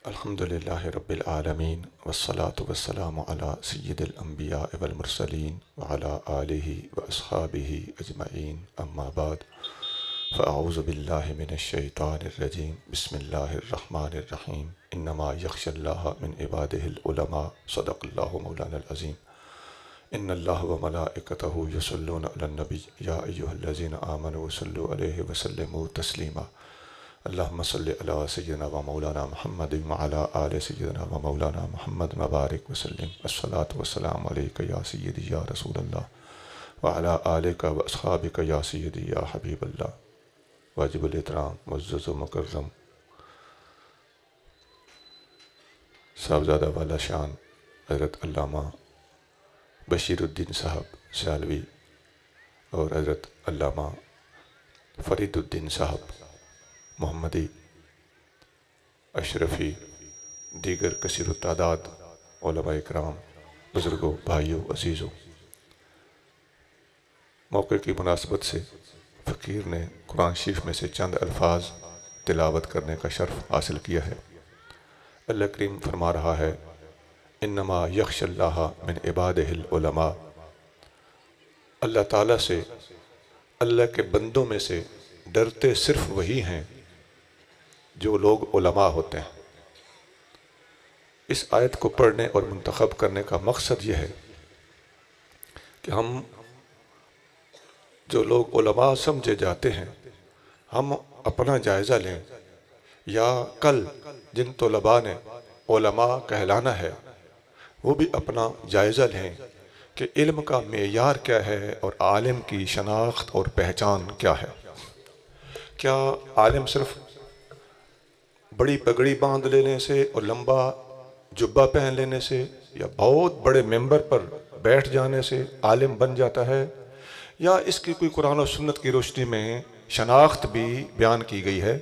الحمدللہ رب العالمین والصلاة والسلام علی سید الانبیاء والمرسلین وعلی آلہ واصحابہ اجمعین اما بعد فاعوذ باللہ من الشیطان الرجیم بسم اللہ الرحمن الرحیم انما یخشی اللہ من عبادہ العلماء صدق اللہ مولانا العظیم ان اللہ وملائکتہ یصلون علی النبی یا ایہا الذین آمنوا صلوا علیہ وسلموا تسلیما اللہم صلی علی سیدنا و مولانا محمد وعلی آل سیدنا و مولانا محمد مبارک وسلم الصلاة والسلام علیکہ یا سیدی یا رسول اللہ وعلی آلکہ و اصحابکہ یا سیدی یا حبیب اللہ واجب الاحترام معزز و مکرم صاحبزادہ والا شان حضرت علامہ بشیر الدین صاحب سیالوی اور حضرت علامہ فرید الدین صاحب محمدی اشرفی دیگر کثیر التعداد علماء اکرام بزرگوں بھائیوں عزیزوں، موقع کی مناسبت سے فقیر نے قرآن شریف میں سے چند الفاظ تلاوت کرنے کا شرف حاصل کیا ہے۔ اللہ کریم فرما رہا ہے انما یخش اللہ من عبادہ العلماء، اللہ تعالیٰ سے، اللہ کے بندوں میں سے ڈرتے صرف وہی ہیں جو لوگ علماء ہوتے ہیں۔ اس آیت کو پڑھنے اور منتخب کرنے کا مقصد یہ ہے کہ ہم جو لوگ علماء سمجھے جاتے ہیں ہم اپنا جائزہ لیں، یا کل جن طلباء نے علماء کہلانا ہے وہ بھی اپنا جائزہ لیں کہ علم کا معیار کیا ہے اور عالم کی شناخت اور پہچان کیا ہے۔ کیا عالم صرف بڑی پگڑی باندھ لینے سے اور لمبا جبہ پہن لینے سے یا بہت بڑے ممبر پر بیٹھ جانے سے عالم بن جاتا ہے، یا اس کی کوئی قرآن و سنت کی روشنی میں شناخت بھی بیان کی گئی ہے؟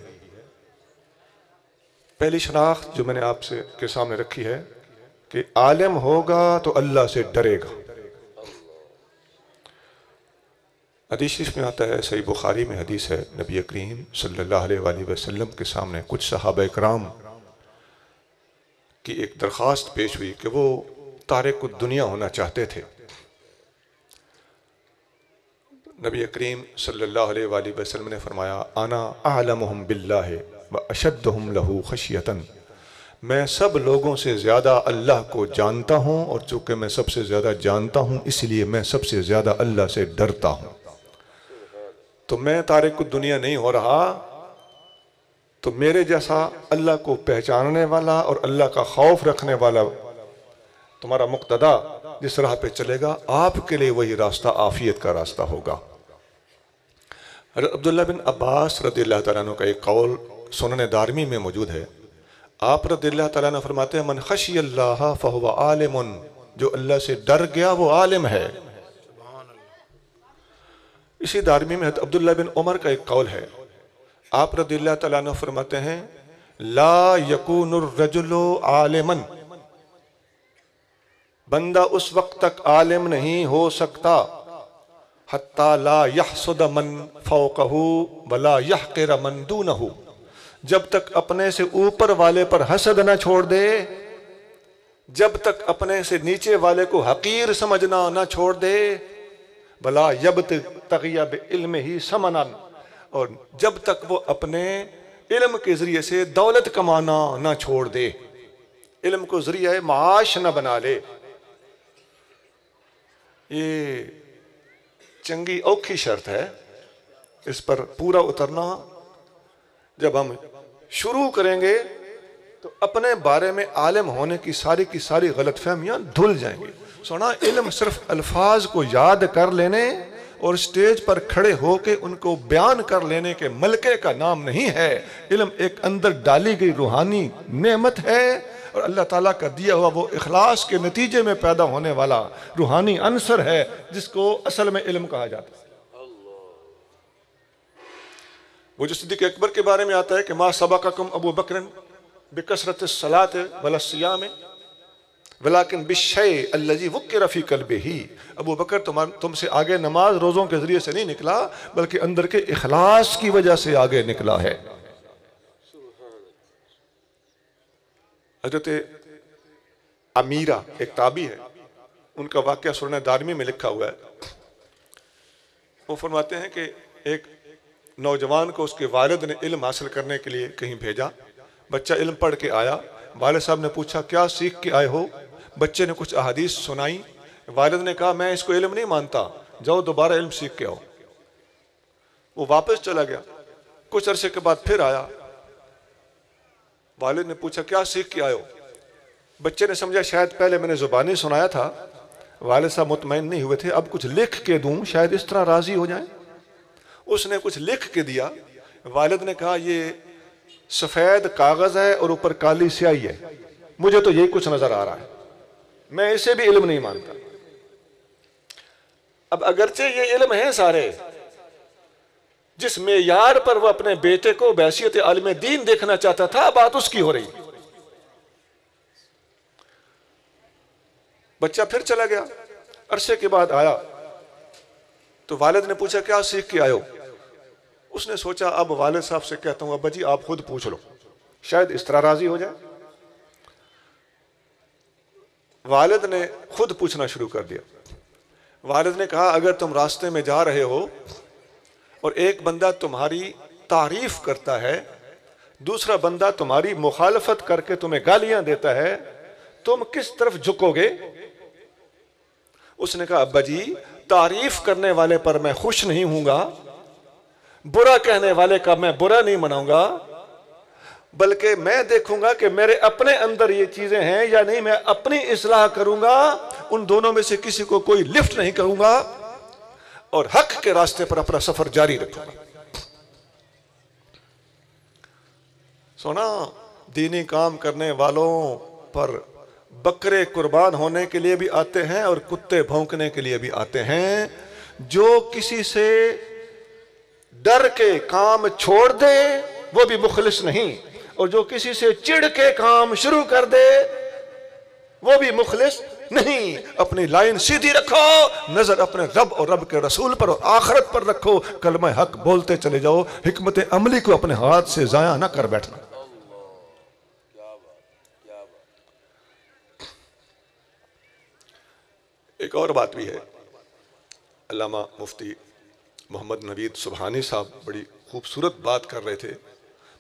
پہلی شناخت جو میں نے آپ کے سامنے رکھی ہے کہ عالم ہوگا تو اللہ سے ڈرے گا۔ حدیث شریف میں آتا ہے، صحیح بخاری میں حدیث ہے، نبی کریم صلی اللہ علیہ وآلہ وسلم کے سامنے کچھ صحابہ کرام کی ایک درخواست پیش ہوئی کہ وہ تارک الدنیا ہونا چاہتے تھے۔ نبی کریم صلی اللہ علیہ وآلہ وسلم نے فرمایا انا اعلمہم باللہ واشدہم لہ خشیۃ، میں سب لوگوں سے زیادہ اللہ کو جانتا ہوں، اور چونکہ میں سب سے زیادہ جانتا ہوں اس لیے میں سب سے زیادہ اللہ سے ڈرتا ہوں۔ تو میں تارک الدنیا نہیں ہو رہا، تو میرے جیسا اللہ کو پہچاننے والا اور اللہ کا خوف رکھنے والا تمہارا مقتدا جس راہ پہ چلے گا، آپ کے لیے وہی راستہ عافیت کا راستہ ہوگا۔ حضرت عبداللہ بن عباس رضی اللہ تعالیٰ عنہ کا ایک قول سنن دارمی میں موجود ہے۔ آپ رضی اللہ تعالیٰ عنہ فرماتے ہیں من خشی اللہ فہو عالم، جو اللہ سے ڈر گیا وہ عالم ہے۔ اسی دارمی میں حضرت عبداللہ بن عمر کا ایک قول ہے، آپ رضی اللہ تعالیٰ عنہ فرماتے ہیں لا یکون الرجل عالما، بندہ اس وقت تک عالم نہیں ہو سکتا حتی لا یحسد من فوقہ ولا یحقر من دونہ، جب تک اپنے سے اوپر والے پر حسد نہ چھوڑ دے، جب تک اپنے سے نیچے والے کو حقیر سمجھنا نہ چھوڑ دے، بلا یبتغی بعلمہ ثمنا، اور جب تک وہ اپنے علم کے ذریعے سے دولت کمانا نہ چھوڑ دے، علم کو ذریعہ معاش نہ بنا لے۔ یہ چنگی اوکھی شرط ہے، اس پر پورا اترنا جب ہم شروع کریں گے تو اپنے بارے میں عالم ہونے کی ساری غلط فہمیاں دھل جائیں گی۔ سونا، علم صرف الفاظ کو یاد کر لینے اور سٹیج پر کھڑے ہو کے ان کو بیان کر لینے کے ملکے کا نام نہیں ہے۔ علم ایک اندر ڈالی گئی روحانی نعمت ہے، اور اللہ تعالیٰ کا دیا ہوا وہ اخلاص کے نتیجے میں پیدا ہونے والا روحانی عنصر ہے جس کو اصل میں علم کہا جاتا ہے۔ وہ جو صدیق اکبر کے بارے میں آتا ہے کہ ما سبقکم ابو بکر بکثرت الصلاۃ ولا الصیام ولیکن بالشیء الذی وقر فی قلبہ، ابو بکر تم سے آگے نماز روزوں کے ذریعے سے نہیں نکلا بلکہ اندر کے اخلاص کی وجہ سے آگے نکلا ہے۔ حضرت امیرہ ایک تابعی ہے، ان کا واقعہ سنن دارمی میں لکھا ہوا ہے۔ وہ فرماتے ہیں کہ ایک نوجوان کو اس کے والد نے علم حاصل کرنے کے لیے کہیں بھیجا، بچہ علم پڑھ کے آیا، والد صاحب نے پوچھا کیا سیکھ کے آئے ہو؟ بچے نے کچھ احادیث سنائی، والد نے کہا میں اس کو علم نہیں مانتا، جاؤ دوبارہ علم سیکھ کے آؤ۔ وہ واپس چلا گیا، کچھ عرصے کے بعد پھر آیا، والد نے پوچھا کیا سیکھ کے آئے ہو؟ بچے نے سمجھا شاید پہلے میں نے زبانی سنایا تھا، والد صاحب مطمئن نہیں ہوئے تھے، اب کچھ لکھ کے دوں شاید اس طرح راضی ہو جائیں۔ اس نے کچھ لکھ کے دیا، والد نے کہا یہ سفید کاغذ ہے اور اوپر کالی سیاہی ہے، مجھے تو یہی کچھ نظر آ رہا ہے، میں اسے بھی علم نہیں مانتا۔ اب اگرچہ یہ علم ہیں سارے، جس معیار پر وہ اپنے بیٹے کو بحیثیت عالم دین دیکھنا چاہتا تھا، بات اس کی ہو رہی۔ بچہ پھر چلا گیا، عرصے کے بعد آیا تو والد نے پوچھا کیا سیکھ کے آئے ہو؟ اس نے سوچا اب والد صاحب سے کہتا ہوں ابا جی آپ خود پوچھ لو، شاید اس طرح راضی ہو جائے۔ والد نے خود پوچھنا شروع کر دیا۔ والد نے کہا اگر تم راستے میں جا رہے ہو اور ایک بندہ تمہاری تعریف کرتا ہے، دوسرا بندہ تمہاری مخالفت کر کے تمہیں گالیاں دیتا ہے، تم کس طرف جھکو گے؟ اس نے کہا ابا جی تعریف کرنے والے پر میں خوش نہیں ہوں گا، برا کہنے والے کا میں برا نہیں مناؤں گا، بلکہ میں دیکھوں گا کہ میرے اپنے اندر یہ چیزیں ہیں یا نہیں، میں اپنی اصلاح کروں گا، ان دونوں میں سے کسی کو کوئی لفٹ نہیں کروں گا اور حق کے راستے پر اپنا سفر جاری رکھوں گا۔ سونا دینی کام کرنے والوں پر بکرے قربان ہونے کے لیے بھی آتے ہیں اور کتے بھونکنے کے لیے بھی آتے ہیں۔ جو کسی سے ڈر کے کام چھوڑ دے وہ بھی مخلص نہیں، اور جو کسی سے چڑ کے کام شروع کر دے وہ بھی مخلص نہیں۔ اپنی لائن سیدھی رکھو، نظر اپنے رب اور رب کے رسول پر اور آخرت پر رکھو، کلمہ حق بولتے چلے جاؤ، حکمت عملی کو اپنے ہاتھ سے ضائع نہ کر بیٹھنا۔ ایک اور بات بھی ہے، علامہ مفتی محمد نوید سبحانی صاحب بڑی خوبصورت بات کر رہے تھے۔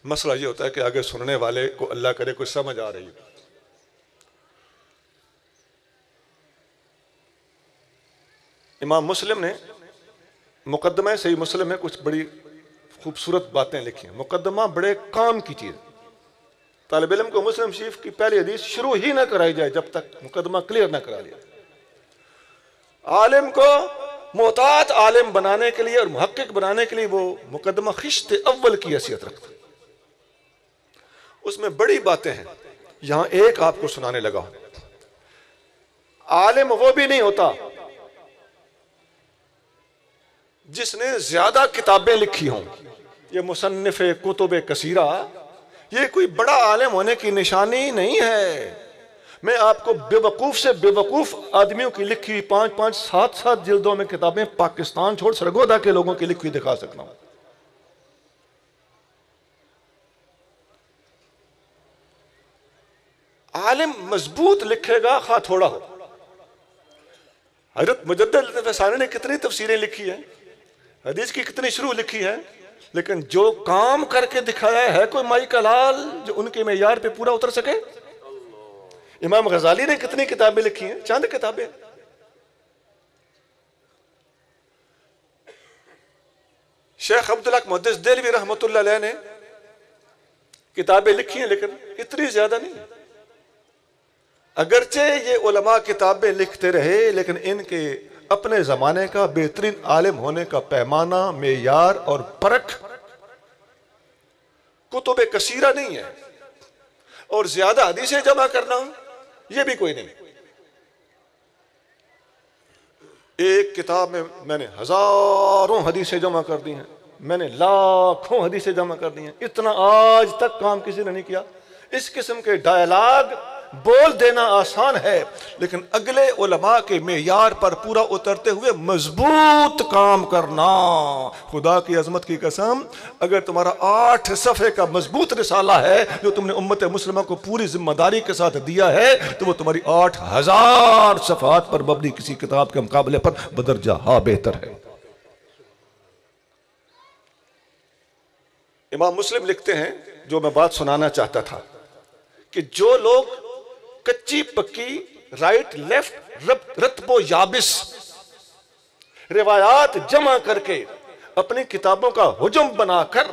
مسئلہ یہ ہوتا ہے کہ آگے سننے والے کو اللہ کرے کچھ سمجھ آ رہی ہے۔ امام مسلم نے مقدمہ صحیح مسلم میں کچھ بڑی خوبصورت باتیں لکھی ہیں۔ مقدمہ بڑے کام کی چیز، طالب علم کو مسلم شریف کی پہلی حدیث شروع ہی نہ کرائی جائے جب تک مقدمہ کلیئر نہ کرا لیا۔ عالم کو محتاط عالم بنانے کے لیے اور محقق بنانے کے لیے وہ مقدمہ خشت اول کی حیثیت رکھتا ہے۔ اس میں بڑی باتیں ہیں، یہاں ایک آپ کو سنانے لگا ہوں۔ عالم وہ بھی نہیں ہوتا جس نے زیادہ کتابیں لکھی ہوں، یہ مصنف کتب کثیرہ، یہ کوئی بڑا عالم ہونے کی نشانی نہیں ہے۔ میں آپ کو بے وقوف سے بے وقوف آدمیوں کی لکھی 5-5 7-7 جلدوں میں کتابیں پاکستان چھوڑ سرگودا کے لوگوں کی لکھی دکھا سکتا ہوں۔ عالم مضبوط لکھے گا خواہ تھوڑا ہو۔ حضرت مجدد فسانی نے کتنی تفسیریں لکھی ہیں، حدیث کی کتنی شروع لکھی ہے، لیکن جو کام کر کے دکھایا ہے کوئی مائی کا لال جو ان کے معیار پہ پورا اتر سکے؟ امام غزالی نے کتنی کتابیں لکھی ہیں، چند کتابیں۔ شیخ عبدالحق محدث دہلوی رحمۃ اللہ علیہ نے کتابیں لکھی ہیں لیکن اتنی زیادہ نہیں۔ اگرچہ یہ علماء کتابیں لکھتے رہے لیکن ان کے اپنے زمانے کا بہترین عالم ہونے کا پیمانہ، معیار اور پرکھ کتب کثیرہ نہیں ہے، اور زیادہ حدیثیں جمع کرنا یہ بھی کوئی نہیں۔ ایک کتاب میں میں نے ہزاروں حدیثیں جمع کر دی ہیں، میں نے لاکھوں حدیثیں جمع کر دی ہیں، اتنا آج تک کام کسی نے نہیں کیا۔ اس قسم کے ڈائلاگ بول دینا آسان ہے، لیکن اگلے علماء کے معیار پر پورا اترتے ہوئے مضبوط کام کرنا۔ خدا کی عظمت کی قسم، اگر تمہارا 8 صفحے کا مضبوط رسالہ ہے جو تم نے امت مسلمہ کو پوری ذمہ داری کے ساتھ دیا ہے، تو وہ تمہاری 8000 صفحات پر مبنی کسی کتاب کے مقابلے پر بدرجہ بہتر ہے۔ امام مسلم لکھتے ہیں، جو میں بات سنانا چاہتا تھا، کہ جو لوگ کچی پکی، رائٹ لیفٹ، رتب و یابس روایات جمع کر کے اپنی کتابوں کا حجم بنا کر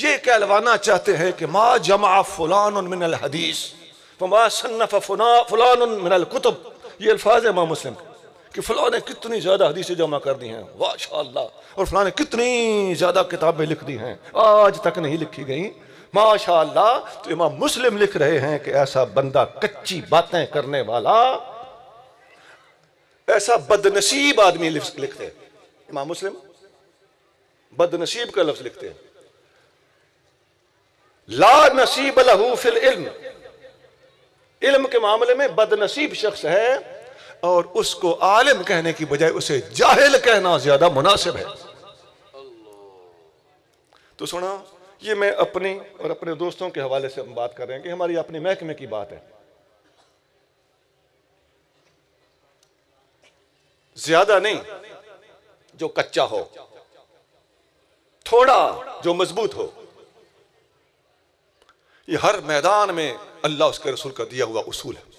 یہ کہلوانا چاہتے ہیں کہ ما جمع فلان من الحدیث وما صنف فلان من الکتب، یہ الفاظ امام مسلم کہ فلاں نے کتنی زیادہ حدیثیں جمع کر دی ہیں، ماشاءاللہ، اور فلاں نے کتنی زیادہ کتابیں لکھ دی ہیں، آج تک نہیں لکھی گئیں، ماشاءاللہ۔ تو امام مسلم لکھ رہے ہیں کہ ایسا بندہ کچی باتیں کرنے والا، ایسا بدنصیب آدمی لکھتے ہیں۔ امام مسلم بدنصیب کا لفظ لکھتے ہیں، لا نصیب لہ فی العلم، علم کے معاملے میں بدنصیب شخص ہے، اور اس کو عالم کہنے کی بجائے اسے جاہل کہنا زیادہ مناسب ہے۔ تو سنا، یہ میں اپنی اور اپنے دوستوں کے حوالے سے ہم بات کر رہے ہیں کہ ہماری اپنی محکمے کی بات ہے۔ زیادہ نہیں جو کچا ہو، تھوڑا جو مضبوط ہو۔ یہ ہر میدان میں اللہ اس کے رسول کا دیا ہوا اصول ہے۔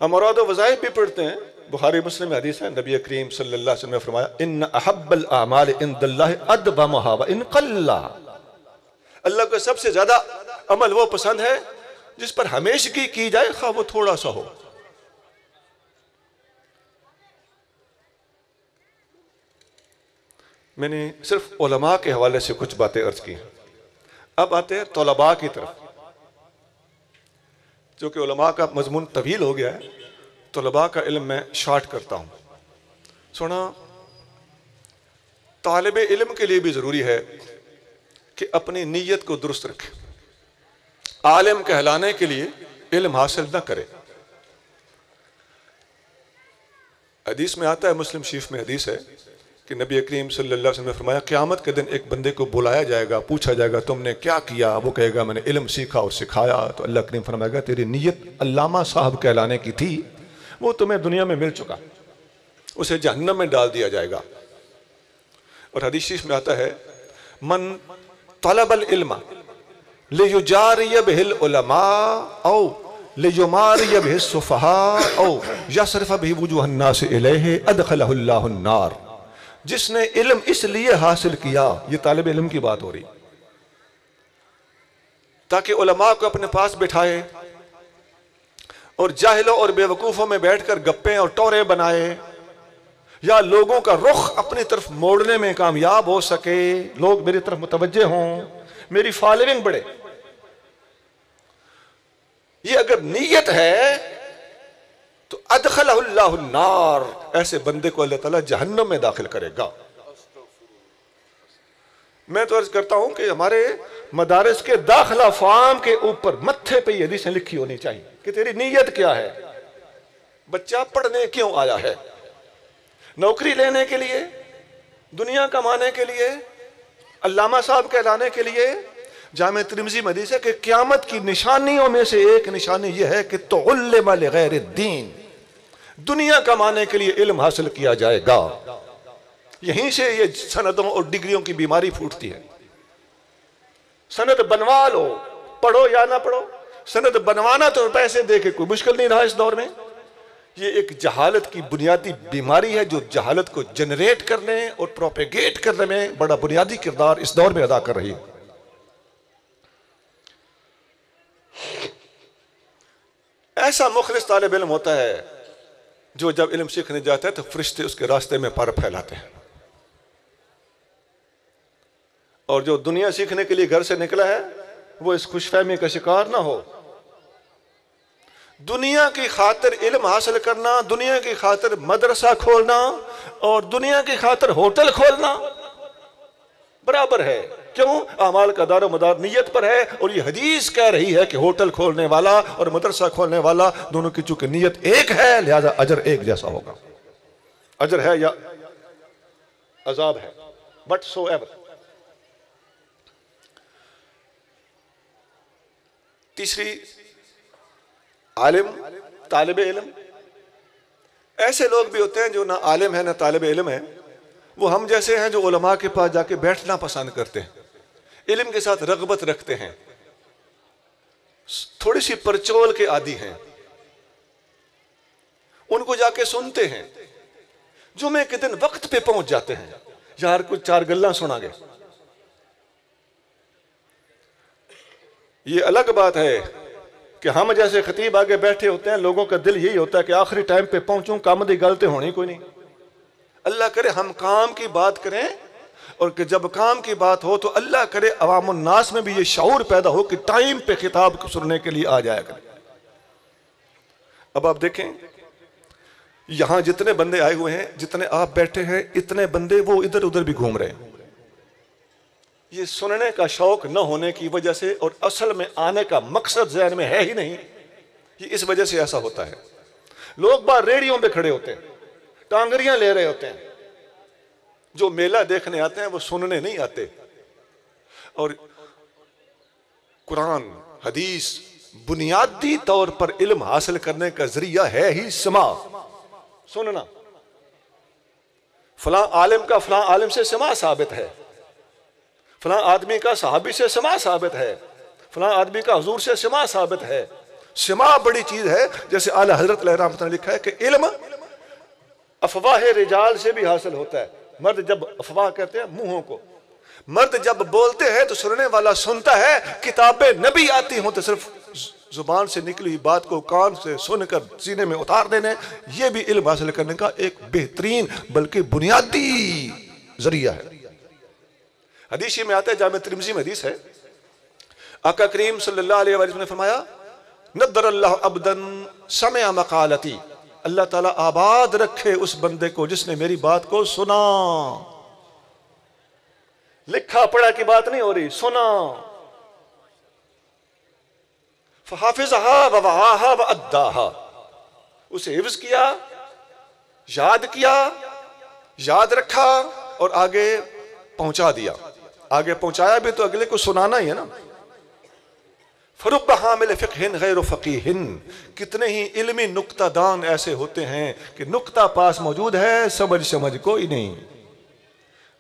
ہم اوراد و وظائف بھی پڑھتے ہیں، بخاری مسلم حدیث ہے، نبی کریم صلی اللہ علیہ وسلم نے فرمایا ان احب الاعمال عند اللہ ادومھا وان قل، اللہ کو سب سے زیادہ عمل وہ پسند ہے جس پر ہمیشگی کی جائے، خواہ وہ تھوڑا سا ہو۔ میں نے صرف علماء کے حوالے سے کچھ باتیں عرض کی ہیں، اب آتے ہیں طلباء کی طرف، جو کہ علماء کا مضمون طویل ہو گیا ہے، طلباء کا علم میں شارٹ کرتا ہوں۔ سنا، طالب علم کے لیے بھی ضروری ہے کہ اپنی نیت کو درست رکھے۔ عالم کہلانے کے لیے علم حاصل نہ کرے۔ حدیث میں آتا ہے، مسلم شریف میں حدیث ہے کہ نبی کریم صلی اللہ علیہ وسلم نے فرمایا قیامت کے دن ایک بندے کو بلایا جائے گا، پوچھا جائے گا تم نے کیا کیا؟ وہ کہے گا میں نے علم سیکھا اور سکھایا۔ تو اللہ کریم فرمائے گا تیری نیت علامہ صاحب کہلانے کی تھی، وہ تمہیں دنیا میں مل چکا، اسے جہنم میں ڈال دیا جائے گا۔ اور حدیث شریف میں آتا ہے من طلب العلم لیجاری بہ العلماء او لیماری بہ السفہاء او یصرف بہ وجوہ الناس الیہ ادخلہ اللہ النار، جس نے علم اس لیے حاصل کیا، یہ طالب علم کی بات ہو رہی، تاکہ علماء کو اپنے پاس بٹھائے اور جاہلوں اور بے وقوفوں میں بیٹھ کر گپیں اور ٹورے بنائے، یا لوگوں کا رخ اپنی طرف موڑنے میں کامیاب ہو سکے، لوگ میری طرف متوجہ ہوں، میری فالوئنگ بڑھے۔ یہ اگر نیت ہے تو ادخلہ اللہ النار، ایسے بندے کو اللہ تعالیٰ جہنم میں داخل کرے گا۔ میں تو عرض کرتا ہوں کہ ہمارے مدارس کے داخلہ فارم کے اوپر متھے پہ یہ حدیثیں لکھی ہونی چاہیے کہ تیری نیت کیا ہے، بچہ پڑھنے کیوں آیا ہے؟ نوکری لینے کے لیے، دنیا کمانے کے لیے، علامہ صاحب کہلانے کے لیے؟ جامع ترمذی میں حدیث ہے کہ قیامت کی نشانیوں میں سے ایک نشانی یہ ہے کہ تعلم لغیر الدین، دنیا کمانے کے لیے علم حاصل کیا جائے گا۔ یہیں سے یہ سندوں اور ڈگریوں کی بیماری پھوٹتی ہے۔ سند بنوا لو، پڑھو یا نہ پڑھو، سند بنوانا تو پیسے دے کے کوئی مشکل نہیں رہا اس دور میں۔ یہ ایک جہالت کی بنیادی بیماری ہے جو جہالت کو جنریٹ کرنے اور پروپیگیٹ کرنے میں بڑا بنیادی کردار اس دور میں ادا کر رہی ہے۔ ایسا مخلص طالب علم ہوتا ہے جو جب علم سیکھنے جاتا ہے تو فرشتے اس کے راستے میں پر پھیلاتے ہیں، اور جو دنیا سیکھنے کے لیے گھر سے نکلا ہے وہ اس خوش فہمی کا شکار نہ ہو۔ دنیا کی خاطر علم حاصل کرنا، دنیا کی خاطر مدرسہ کھولنا اور دنیا کی خاطر ہوٹل کھولنا برابر ہے، کیوں؟ اعمال کا دار و مدار نیت پر ہے، اور یہ حدیث کہہ رہی ہے کہ ہوٹل کھولنے والا اور مدرسہ کھولنے والا دونوں کی چونکہ نیت ایک ہے، لہذا اجر ایک جیسا ہوگا، اجر ہے یا عذاب ہے، بٹ سو ایور۔ تیسری، عالم طالب علم۔ ایسے لوگ بھی ہوتے ہیں جو نہ عالم ہے نہ طالب علم ہے، وہ ہم جیسے ہیں جو علماء کے پاس جا کے بیٹھنا پسند کرتے ہیں، علم کے ساتھ رغبت رکھتے ہیں، تھوڑی سی پرچول کے عادی ہیں، ان کو جا کے سنتے ہیں، جمعے کے دن وقت پہ پہنچ جاتے ہیں، یار کچھ چار گلاں سنا گے۔ یہ الگ بات ہے کہ ہم جیسے خطیب آگے بیٹھے ہوتے ہیں، لوگوں کا دل یہی ہوتا ہے کہ آخری ٹائم پہ پہنچوں، کام دی گل تے ہونی کوئی نہیں۔ اللہ کرے ہم کام کی بات کریں، اور کہ جب کام کی بات ہو تو اللہ کرے عوام الناس میں بھی یہ شعور پیدا ہو کہ ٹائم پہ خطاب سننے کے لیے آ جایا کریں۔ اب آپ دیکھیں یہاں جتنے بندے آئے ہوئے ہیں، جتنے آپ بیٹھے ہیں، اتنے بندے وہ ادھر ادھر بھی گھوم رہے ہیں، یہ سننے کا شوق نہ ہونے کی وجہ سے، اور اصل میں آنے کا مقصد ذہن میں ہے ہی نہیں، یہ اس وجہ سے ایسا ہوتا ہے۔ لوگ باہر ریڑیوں پہ کھڑے ہوتے ہیں، ٹانگریاں لے رہے ہوتے ہیں، جو میلہ دیکھنے آتے ہیں وہ سننے نہیں آتے۔ اور قرآن حدیث بنیادی طور پر علم حاصل کرنے کا ذریعہ ہے ہی سماع، سننا۔ فلاں عالم کا فلاں عالم سے سماع ثابت ہے، فلاں آدمی کا صحابی سے سماع ثابت ہے، فلاں آدمی کا حضور سے سماع ثابت ہے۔ سماع بڑی چیز ہے، جیسے اعلیٰ حضرت علیہ رحمۃ نے لکھا ہے کہ علم افواہ رجال سے بھی حاصل ہوتا ہے۔ مرد جب افواہ کہتے ہیں منہوں کو، مرد جب بولتے ہیں تو سننے والا سنتا ہے، کتابیں نبی آتی ہوں تو صرف زبان سے نکلی بات کو کان سے سن کر سینے میں اتار دینے، یہ بھی علم حاصل کرنے کا ایک بہترین بلکہ بنیادی ذریعہ ہے۔ حدیث میں آتا ہے، جامع ترمذی میں حدیث ہے، آقا کریم صلی اللہ علیہ وسلم نے فرمایا، نضر اللہ عبدا سمع مقالتی، اللہ تعالیٰ آباد رکھے اس بندے کو جس نے میری بات کو سنا۔ لکھا پڑھا کی بات نہیں ہو رہی، سنا۔ فحافظها ووعاها واداها، اسے حفظ کیا، یاد کیا، یاد رکھا اور آگے پہنچا دیا۔ آگے پہنچایا بھی تو اگلے کو سنانا ہی ہے نا۔ فرب حامل فقہ غیر فقیہ، کتنے ہی علمی نکتہ دان ایسے ہوتے ہیں کہ نکتہ پاس موجود ہے، سمجھ کوئی نہیں۔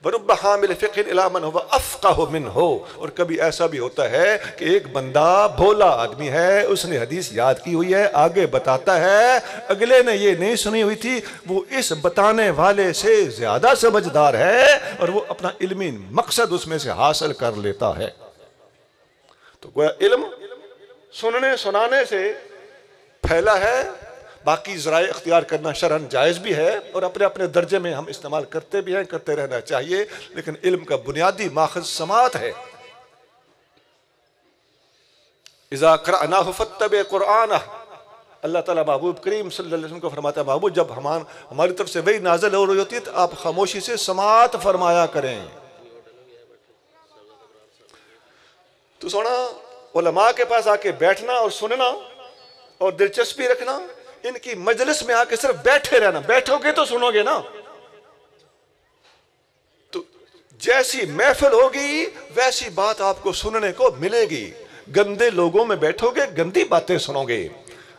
ورب حامل فقہ الی من هو افقہ منہ، اور کبھی ایسا بھی ہوتا ہے کہ ایک بندہ بھولا آدمی ہے، اس نے حدیث یاد کی ہوئی ہے، آگے بتاتا ہے، اگلے نے یہ نہیں سنی ہوئی تھی، وہ اس بتانے والے سے زیادہ سمجھدار ہے اور وہ اپنا علمی مقصد اس میں سے حاصل کر لیتا ہے۔ تو گویا علم سننے سنانے سے پھیلا ہے، باقی ذرائع اختیار کرنا شرعاً جائز بھی ہے، اور اپنے اپنے درجے میں ہم استعمال کرتے بھی ہیں، کرتے رہنا چاہیے، لیکن علم کا بنیادی ماخذ سماعت ہے۔ اذا قرأناہ فاتبع قرآنہ، اللہ تعالیٰ محبوب کریم صلی اللہ علیہ وسلم کو فرماتا ہے، محبوب جب ہماری طرف سے وحی نازل ہو رہی ہوتی ہے تو آپ خاموشی سے سماعت فرمایا کریں۔ تو سونا علماء کے پاس آ کے بیٹھنا اور سننا اور دلچسپی رکھنا، ان کی مجلس میں آ کے صرف بیٹھے رہنا، بیٹھو گے تو سنو گے نا، تو جیسی محفل ہوگی ویسی بات آپ کو سننے کو ملے گی۔ گندے لوگوں میں بیٹھو گے گندی باتیں سنو گے،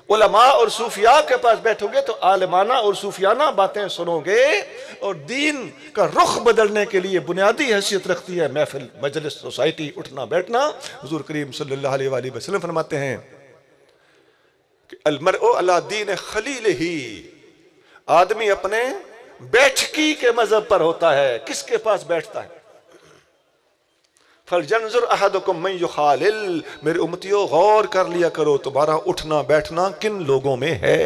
علماء اور صوفیاء کے پاس بیٹھو گے تو عالمانہ اور صوفیانہ باتیں سنو گے، اور دین کا رخ بدلنے کے لیے بنیادی حیثیت رکھتی ہے محفل، مجلس، سوسائٹی، اٹھنا بیٹھنا۔ حضور کریم صلی اللہ علیہ وآلہ وسلم فرماتے ہیں کہ المرء علی دین خلیلہ، آدمی اپنے بیٹھکی کے مذہب پر ہوتا ہے، کس کے پاس بیٹھتا ہے۔ فَلْيَنْظُرْ أَحَدُكُمْ مَنْ يُخَالِلْ، میرے امتیوں غور کر لیا کرو تمہارا اٹھنا بیٹھنا کن لوگوں میں ہے۔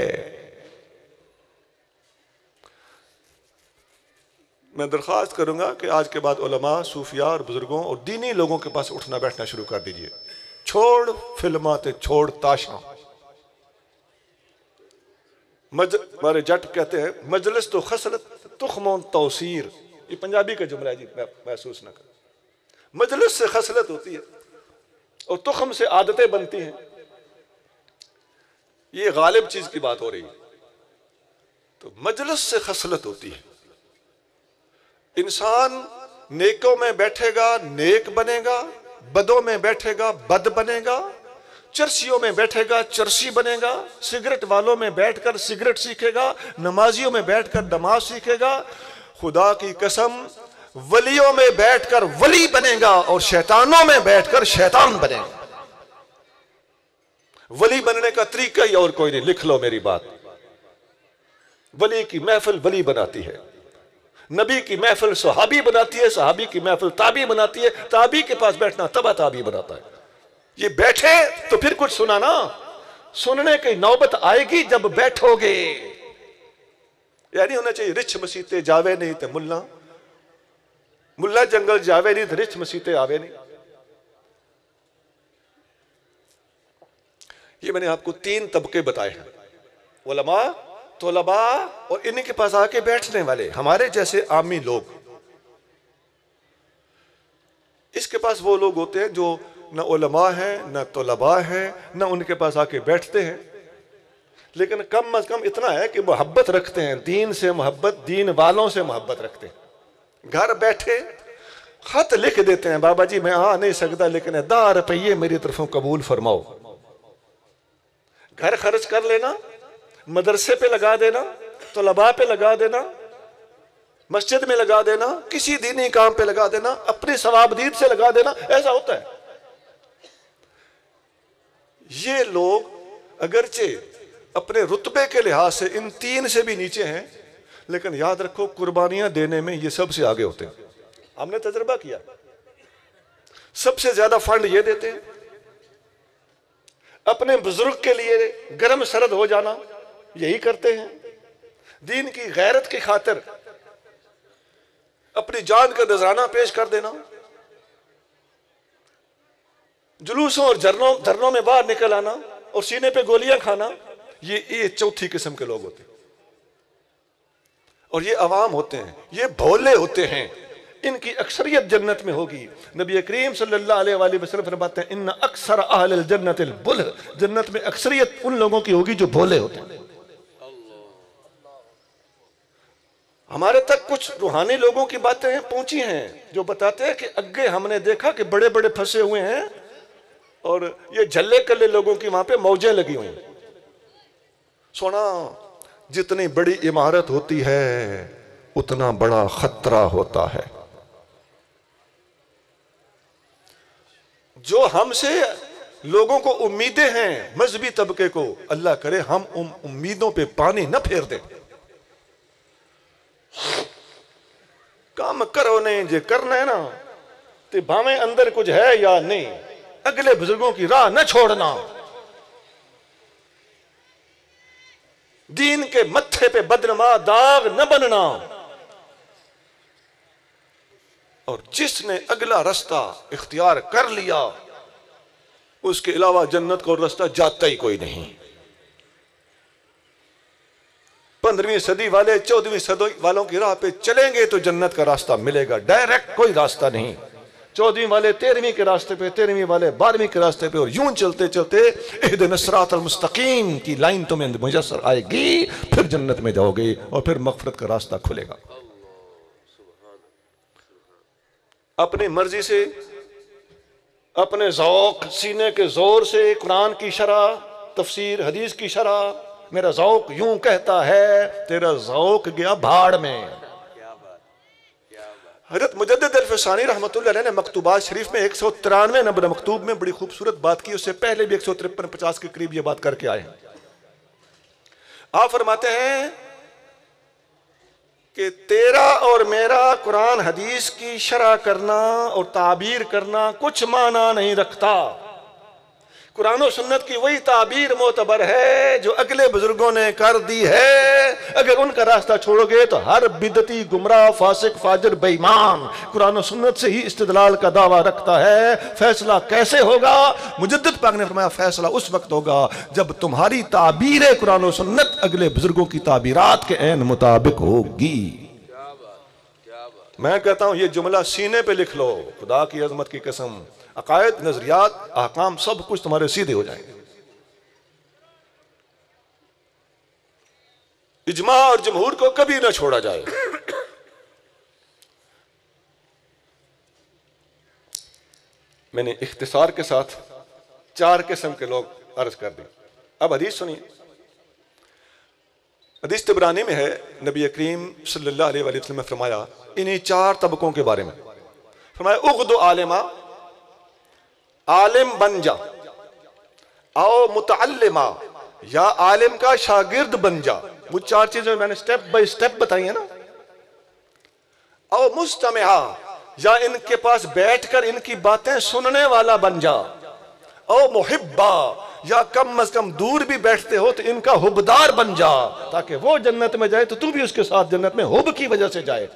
میں درخواست کروں گا کہ آج کے بعد علماء، صوفیاء اور بزرگوں اور دینی لوگوں کے پاس اٹھنا بیٹھنا شروع کر دیجئے، چھوڑ فلمات، چھوڑ تاشاں۔ ہمارے جٹ کہتے ہیں مجلس تو خصلت تخم توسیر، یہ پنجابی کا جملہ ہے جی، محسوس نہ کریں۔ مجلس سے خصلت ہوتی ہے اور تخم سے عادتیں بنتی ہیں. یہ غالب چیز کی بات ہو رہی ہے. تو مجلس سے خصلت ہوتی ہے. انسان نیکوں میں بیٹھے گا نیک بنے گا، بدوں میں بیٹھے گا بد بنے گا، چرسیوں میں بیٹھے گا چرسی بنے گا، سگریٹ والوں میں بیٹھ کر سگریٹ سیکھے گا، نمازیوں میں بیٹھ کر نماز سیکھے گا. خدا کی قسم ولیوں میں بیٹھ کر ولی بنے گا اور شیطانوں میں بیٹھ کر شیطان بنے گا. ولی بننے کا طریقہ ہی اور کوئی نہیں. لکھ لو میری بات. ولی کی محفل ولی بناتی ہے، نبی کی محفل صحابی بناتی ہے، صحابی کی محفل تابعی بناتی ہے، تابعی کے پاس بیٹھنا تبع تابعی بناتا ہے. یہ بیٹھے تو پھر کچھ سنانا، سننے کی نوبت آئے گی جب بیٹھو گے. یعنی ہونا چاہیے رچھ مسیتے جاوے نہیں تے ملا جنگل جاوے نہیں تے رچھ مسیتے آوے نہیں. یہ میں نے آپ کو 3 طبقے بتائے ہیں: علماء، طلباء اور انہیں کے پاس آ کے بیٹھنے والے ہمارے جیسے عامی لوگ. اس کے پاس وہ لوگ ہوتے ہیں جو نہ علماء ہیں نہ طلباء ہیں نہ ان کے پاس آ کے بیٹھتے ہیں، لیکن کم از کم اتنا ہے کہ محبت رکھتے ہیں، دین سے محبت، دین والوں سے محبت رکھتے ہیں. گھر بیٹھے خط لکھ دیتے ہیں: بابا جی میں آ نہیں سکتا لیکن 10 روپیے میری طرفوں قبول فرماؤ. گھر خرچ کر لینا، مدرسے پہ لگا دینا، طلباء پہ لگا دینا، مسجد میں لگا دینا، کسی دینی کام پہ لگا دینا، اپنی ثواب دید سے لگا دینا. ایسا ہوتا ہے. یہ لوگ اگرچہ اپنے رتبے کے لحاظ سے ان 3 سے بھی نیچے ہیں، لیکن یاد رکھو قربانیاں دینے میں یہ سب سے آگے ہوتے ہیں. ہم نے تجربہ کیا، سب سے زیادہ فنڈ یہ دیتے ہیں. اپنے بزرگ کے لیے گرم سرد ہو جانا یہی کرتے ہیں. دین کی غیرت کی خاطر اپنی جان کا نذرانہ پیش کر دینا، جلوسوں اور دھرنوں میں باہر نکل آنا اور سینے پہ گولیاں کھانا. یہ 4تھی قسم کے لوگ ہوتے ہیں. اور یہ عوام ہوتے ہیں، یہ بھولے ہوتے ہیں. ان کی اکثریت جنت میں ہوگی. نبی کریم صلی اللہ علیہ وآلہ وسلم فرماتے ہیں: ان اکثر اہل الجنت البلہ. جنت میں اکثریت ان لوگوں کی ہوگی جو بھولے ہوتے ہیں. ہمارے تک کچھ روحانی لوگوں کی باتیں پہنچی ہیں جو بتاتے ہیں کہ اگے ہم نے دیکھا کہ بڑے بڑے پھنسے ہوئے ہیں اور یہ جھلے کلے لوگوں کی وہاں پہ موجیں لگی ہوئی ہیں. سونا، جتنی بڑی عمارت ہوتی ہے اتنا بڑا خطرہ ہوتا ہے. جو ہم سے لوگوں کو امیدیں ہیں، مذہبی طبقے کو، اللہ کرے ہم ان امیدوں پہ پانی نہ پھیر دیں. کام کرو نہیں جے کرنا ہے نا تے بھاویں اندر کچھ ہے یا نہیں، اگلے بزرگوں کی راہ نہ چھوڑنا. دین کے متھے پہ بدنما داغ نہ بننا. اور جس نے اگلا رستہ اختیار کر لیا اس کے علاوہ جنت کو رستہ جاتا ہی کوئی نہیں. 15ویں صدی والے 14ویں صدی والوں کی راہ پہ چلیں گے تو جنت کا راستہ ملے گا. ڈائریکٹ کوئی راستہ نہیں. 14ویں والے 13ویں کے راستے پہ، 13ویں والے 12ویں کے راستے پہ، اور یوں چلتے چلتے اہدنا الصراط المستقیم کی لائن تمہیں میسر آئے گی، پھر جنت میں جاؤ گے اور پھر مغفرت کا راستہ کھلے گا. اپنی مرضی سے، اپنے ذوق، سینے کے زور سے قرآن کی شرح، تفسیر حدیث کی شرح، میرا ذوق یوں کہتا ہے، تیرا ذوق گیا بھاڑ میں. حضرت مجدد الفسانی رحمۃ اللہ علیہ نے مکتوبات شریف میں 193 نمبر مکتوب میں بڑی خوبصورت بات کی. اس سے پہلے بھی 153-50 کے قریب یہ بات کر کے آئے ہیں. آپ فرماتے ہیں کہ تیرا اور میرا قرآن حدیث کی شرح کرنا اور تعبیر کرنا کچھ معنی نہیں رکھتا. قرآن و سنت کی وہی تعبیر معتبر ہے جو اگلے بزرگوں نے کر دی ہے. اگر ان کا راستہ چھوڑو گے تو ہر بدعتی، گمراہ، فاسق، فاجر، بے ایمان قرآن و سنت سے ہی استدلال کا دعویٰ رکھتا ہے. فیصلہ کیسے ہوگا؟ مجدد پاک نے فرمایا فیصلہ اس وقت ہوگا جب تمہاری تعبیر قرآن و سنت اگلے بزرگوں کی تعبیرات کے عین مطابق ہوگی. میں کہتا ہوں یہ جملہ سینے پہ لکھ لو، خدا کی عظمت کی قسم، عقائد، نظریات، احکام سب کچھ تمہارے سیدھے ہو جائیں گے۔ اجماع اور جمہور کو کبھی نہ چھوڑا جائے۔ میں نے اختصار کے ساتھ 4 قسم کے لوگ عرض کر دی۔ اب حدیث سنیے۔ حدیث طبرانی میں ہے، نبی کریم صلی اللہ علیہ وآلہ وسلم نے فرمایا انہی 4 طبقوں کے بارے میں، فرمایا اغد عالما، عالم بن جا، او متعلما، یا عالم کا شاگرد بن جا۔ وہ 4 چیزیں میں نے سٹیپ بائی سٹیپ بتائی ہیں نا۔ او مستمعا، یا ان کے پاس بیٹھ کر ان کی باتیں سننے والا بن جا۔ او محبا، یا کم از کم دور بھی بیٹھتے ہو تو ان کا حبدار بن جا، تاکہ وہ جنت میں جائے تو تو بھی اس کے ساتھ جنت میں حب کی وجہ سے جائے۔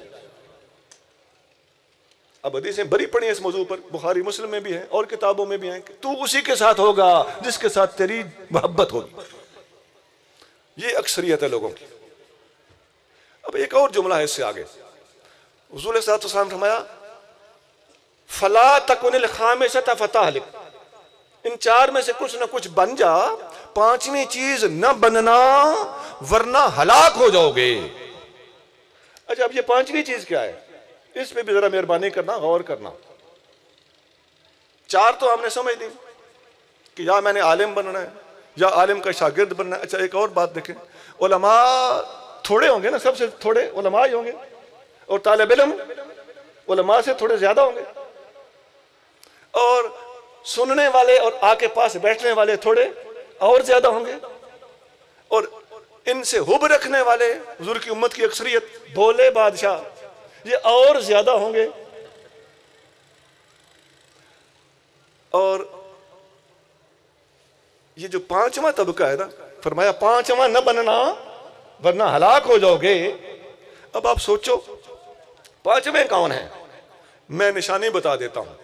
اب حدیثیں بڑی پڑھی ہیں اس موضوع پر، بخاری مسلم میں بھی ہیں اور کتابوں میں بھی ہیں کہ تو اسی کے ساتھ ہوگا جس کے ساتھ تیری محبت ہوگی۔ یہ اکثریت ہے لوگوں کی۔ اب ایک اور جملہ ہے اس سے آگے، حضور صلی اللہ علیہ وسلم نے فرمایا فلا تکن الخامسۃ فتہلک، ان 4 میں سے کچھ نہ کچھ بن جا، 5ویں چیز نہ بننا ورنہ ہلاک ہو جاؤ گے۔ اچھا اب یہ 5ویں چیز کیا ہے؟ اس پہ بھی ذرا مہربانی کرنا، غور کرنا۔ 4 تو ہم نے سمجھ لی کہ یا میں نے عالم بننا ہے یا عالم کا شاگرد بننا ہے۔ اچھا ایک اور بات دیکھیں، علماء تھوڑے ہوں گے نا، سب سے تھوڑے علماء ہی ہوں گے، اور طالب علم علماء سے تھوڑے زیادہ ہوں گے، اور سننے والے اور آ کے پاس بیٹھنے والے تھوڑے اور زیادہ ہوں گے، اور ان سے حب رکھنے والے حضور کی امت کی اکثریت بھولے بادشاہ یہ اور زیادہ ہوں گے۔ اور یہ جو 5واں طبقہ ہے نا، فرمایا 5واں نہ بننا ورنہ ہلاک ہو جاؤ گے۔ اب آپ سوچو 5ویں کون ہیں؟ میں نشانی بتا دیتا ہوں۔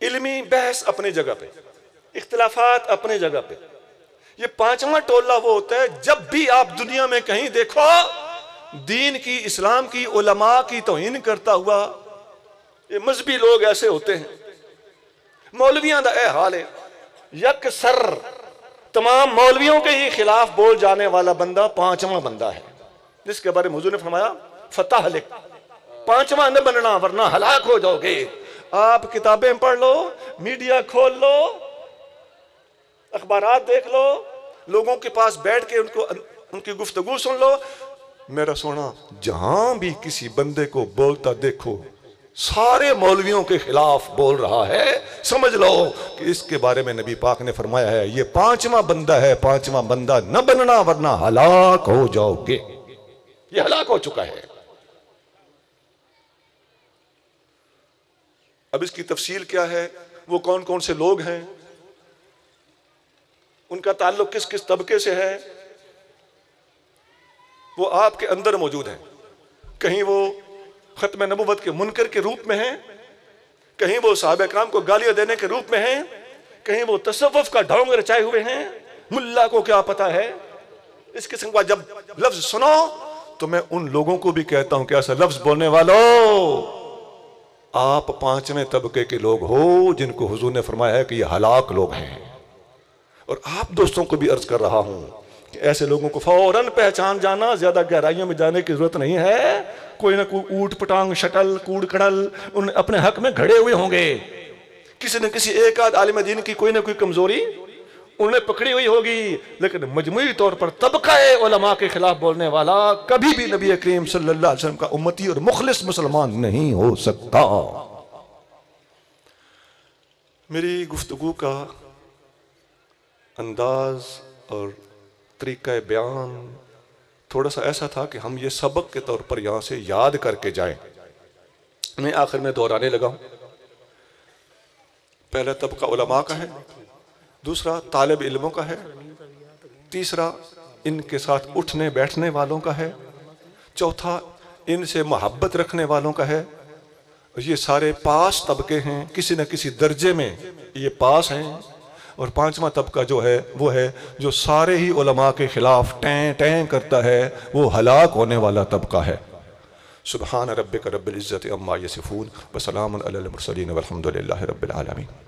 علمی بحث اپنی جگہ پہ، اختلافات اپنی جگہ پہ، یہ 5واں ٹولہ وہ ہوتا ہے جب بھی آپ دنیا میں کہیں دیکھو دین کی، اسلام کی، علماء کی توہین کرتا ہوا، یہ مذہبی لوگ ایسے ہوتے ہیں۔ مولویاں دا اے حال ہے، یک سر تمام مولویوں کے ہی خلاف بول جانے والا بندہ 5واں بندہ ہے، جس کے بارے میں حضور نے فرمایا فتہلک، 5واں نہ بننا ورنہ ہلاک ہو جاؤ گے۔ آپ کتابیں پڑھ لو، میڈیا کھول لو، اخبارات دیکھ لو، لوگوں کے پاس بیٹھ کے ان کی گفتگو سن لو، میرا سونا جہاں بھی کسی بندے کو بولتا دیکھو سارے مولویوں کے خلاف بول رہا ہے، سمجھ لو کہ اس کے بارے میں نبی پاک نے فرمایا ہے یہ 5واں بندہ ہے، 5واں بندہ نہ بننا ورنہ ہلاک ہو جاؤ گے۔ یہ ہلاک ہو چکا ہے۔ اب اس کی تفصیل کیا ہے، وہ کون کون سے لوگ ہیں، ان کا تعلق کس کس طبقے سے ہے، وہ آپ کے اندر موجود ہیں۔ کہیں وہ ختم نبوت کے منکر کے روپ میں ہیں، کہیں وہ صحابہ کرام کو گالیاں دینے کے روپ میں ہیں، کہیں وہ تصوف کا ڈھونگ رچائے ہوئے ہیں۔ ملا کو کیا پتا ہے؟ اس قسم کا جب لفظ سنو تو میں ان لوگوں کو بھی کہتا ہوں کہ ایسا لفظ بولنے والوں، آپ 5ویں طبقے کے لوگ ہو جن کو حضور نے فرمایا ہے کہ یہ ہلاک لوگ ہیں۔ اور آپ دوستوں کو بھی عرض کر رہا ہوں کہ ایسے لوگوں کو فوراً پہچان جانا، زیادہ گہرائیوں میں جانے کی ضرورت نہیں ہے۔ کوئی نہ کوئی اوٹ پٹانگ شٹل کوڑ کڑل ان اپنے حق میں کھڑے ہوئے ہوں گے، کسی نہ کسی ایک آدھ عالم دین کی کوئی نہ کوئی کمزوری انہیں پکڑی ہوئی ہوگی، لیکن مجموعی طور پر طبقہ علماء کے خلاف بولنے والا کبھی بھی نبی کریم صلی اللہ علیہ وسلم کا امتی اور مخلص مسلمان نہیں ہو سکتا۔ میری گفتگو کا انداز اور طریقہ بیان تھوڑا سا ایسا تھا کہ ہم یہ سبق کے طور پر یہاں سے یاد کر کے جائیں۔ میں آخر میں دہرانے لگا ہوں۔ پہلا طبقہ علماء کا ہے، دوسرا طالب علموں کا ہے، تیسرا ان کے ساتھ اٹھنے بیٹھنے والوں کا ہے، چوتھا ان سے محبت رکھنے والوں کا ہے۔ یہ سارے پاس طبقے ہیں، کسی نہ کسی درجے میں یہ پاس ہیں۔ اور 5واں طبقہ جو ہے وہ ہے جو سارے ہی علماء کے خلاف ٹیں ٹیں کرتا ہے، وہ ہلاک ہونے والا طبقہ ہے۔ سبحان ربک رب العزت عما یصفون وسلام علی المرسلین والحمد للہ رب العالمین.